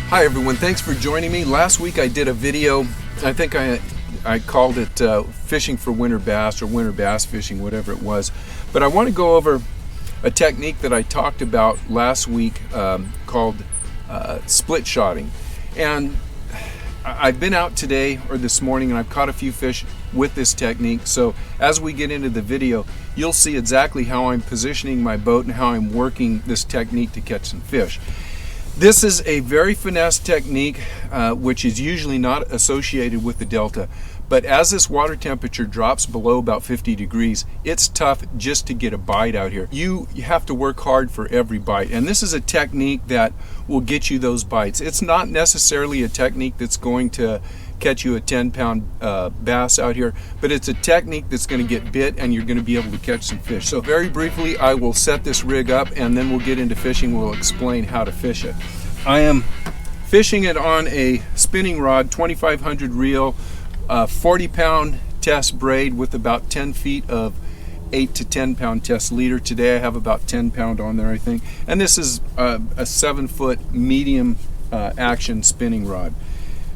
Hi everyone, thanks for joining me. Last week I did a video, I think I called it fishing for winter bass or winter bass fishing, whatever it was. But I want to go over a technique that I talked about last week called split shotting. And I've been out today or this morning and I've caught a few fish with this technique. So as we get into the video, you'll see exactly how I'm positioning my boat and how I'm working this technique to catch some fish. This is a very finesse technique, which is usually not associated with the delta. But as this water temperature drops below about 50 degrees, it's tough just to get a bite out here. You have to work hard for every bite. And this is a technique that will get you those bites. It's not necessarily a technique that's going to catch you a 10-pound bass out here, but it's a technique that's going to get bit and you're going to be able to catch some fish. So very briefly, I will set this rig up and then we'll get into fishing. We'll explain how to fish it. I am fishing it on a spinning rod, 2500 reel, 40-pound test braid with about 10 feet of 8 to 10-pound test leader. Today I have about 10 pound on there, I think. And this is a 7-foot medium action spinning rod.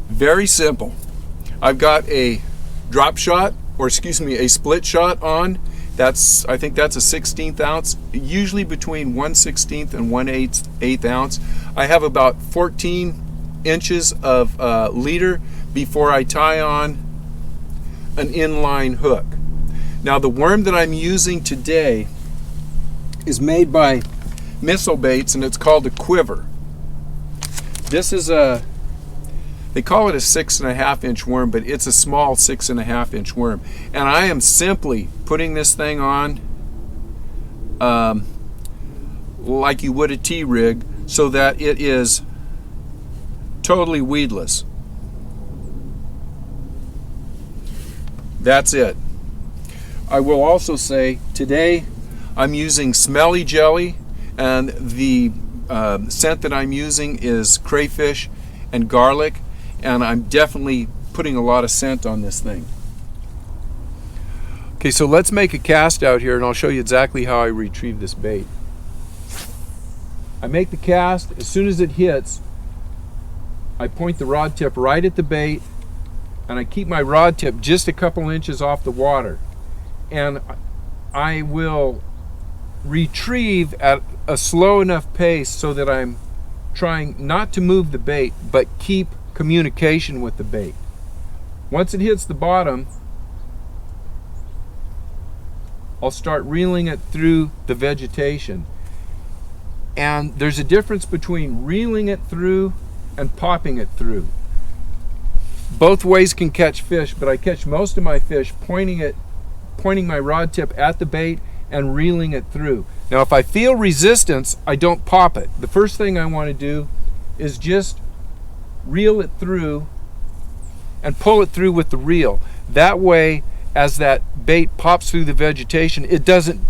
Very simple. I've got a drop shot, or excuse me, a split shot on. I think that's a 16th ounce, usually between 1/16 and 1/8 ounce. I have about 14 inches of leader before I tie on an inline hook. Now the worm that I'm using today is made by Missile Baits and it's called a quiver. This is they call it a 6.5 inch worm, but it's a small 6.5 inch worm. And I am simply putting this thing on like you would a T-rig so that it is totally weedless. That's it. I will also say today I'm using smelly jelly, and the scent that I'm using is crayfish and garlic, and I'm definitely putting a lot of scent on this thing. Okay, so let's make a cast out here and I'll show you exactly how I retrieve this bait. I make the cast. As soon as it hits, I point the rod tip right at the bait and I keep my rod tip just a couple inches off the water. And I will retrieve at a slow enough pace so that I'm trying not to move the bait, but keep communication with the bait. Once it hits the bottom, I'll start reeling it through the vegetation. And there's a difference between reeling it through and popping it through. Both ways can catch fish, but I catch most of my fish pointing my rod tip at the bait and reeling it through. Now if I feel resistance, I don't pop it. The first thing I want to do is just reel it through and pull it through with the reel. That way, as that bait pops through the vegetation, it doesn't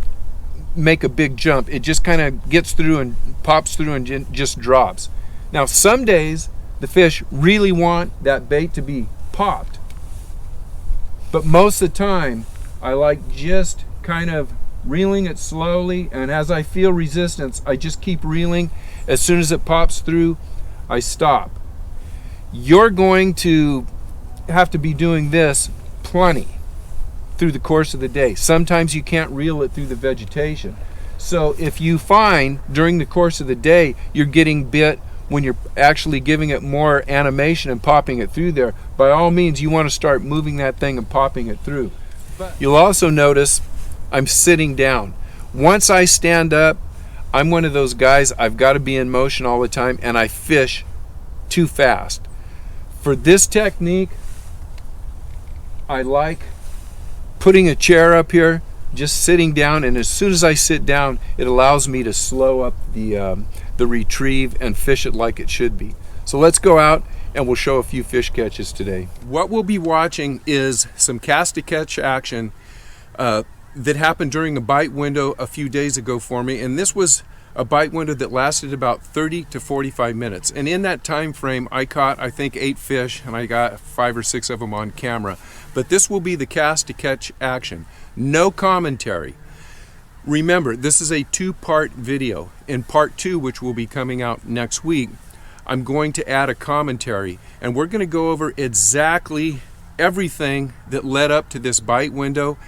make a big jump. It just kind of gets through and pops through and just drops. Now some days the fish really want that bait to be popped, but most of the time I like just kind of reeling it slowly, and as I feel resistance, I just keep reeling. As soon as it pops through, I stop. You're going to have to be doing this plenty through the course of the day. Sometimes you can't reel it through the vegetation. So if you find during the course of the day you're getting bit when you're actually giving it more animation and popping it through there, by all means you want to start moving that thing and popping it through. You'll also notice I'm sitting down. Once I stand up, I'm one of those guys, I've got to be in motion all the time and I fish too fast. For this technique, I like putting a chair up here, just sitting down, and as soon as I sit down, it allows me to slow up the retrieve and fish it like it should be. So let's go out and we'll show a few fish catches today. What we'll be watching is some cast to catch action that happened during a bite window a few days ago for me, and this was a bite window that lasted about 30 to 45 minutes. And in that time frame, I caught, I think, 8 fish, and I got 5 or 6 of them on camera. But this will be the cast to catch action. No commentary. Remember, this is a 2-part video. In part 2, which will be coming out next week, I'm going to add a commentary, and we're going to go over exactly everything that led up to this bite window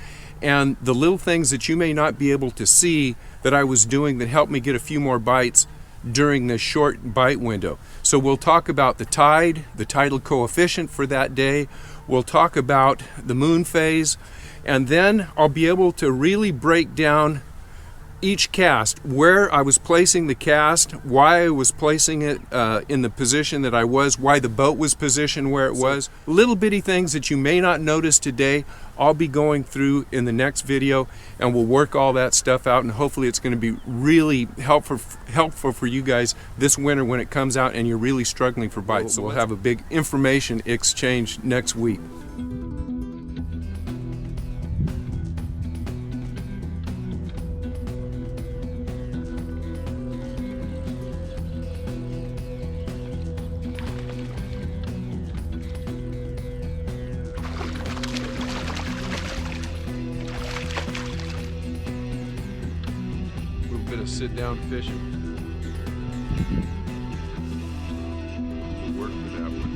and the little things that you may not be able to see that I was doing that helped me get a few more bites during this short bite window. So we'll talk about the tide, the tidal coefficient for that day. We'll talk about the moon phase, and then I'll be able to really break down each cast, where I was placing the cast, why I was placing it in the position that I was, why the boat was positioned where it was. Little bitty things that you may not notice today, I'll be going through in the next video, and we'll work all that stuff out, and hopefully it's going to be really helpful for you guys this winter when it comes out and you're really struggling for bites. So we'll have a big information exchange next week. Sit down fishing. We'll work for that one.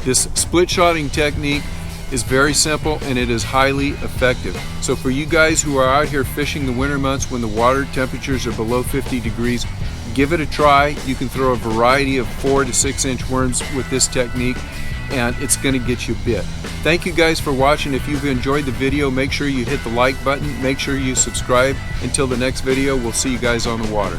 This split shotting technique is very simple and it is highly effective. So for you guys who are out here fishing the winter months when the water temperatures are below 50 degrees, give it a try. You can throw a variety of 4 to 6 inch worms with this technique and it's going to get you bit. Thank you guys for watching. If you've enjoyed the video, make sure you hit the like button, make sure you subscribe. Until the next video, we'll see you guys on the water.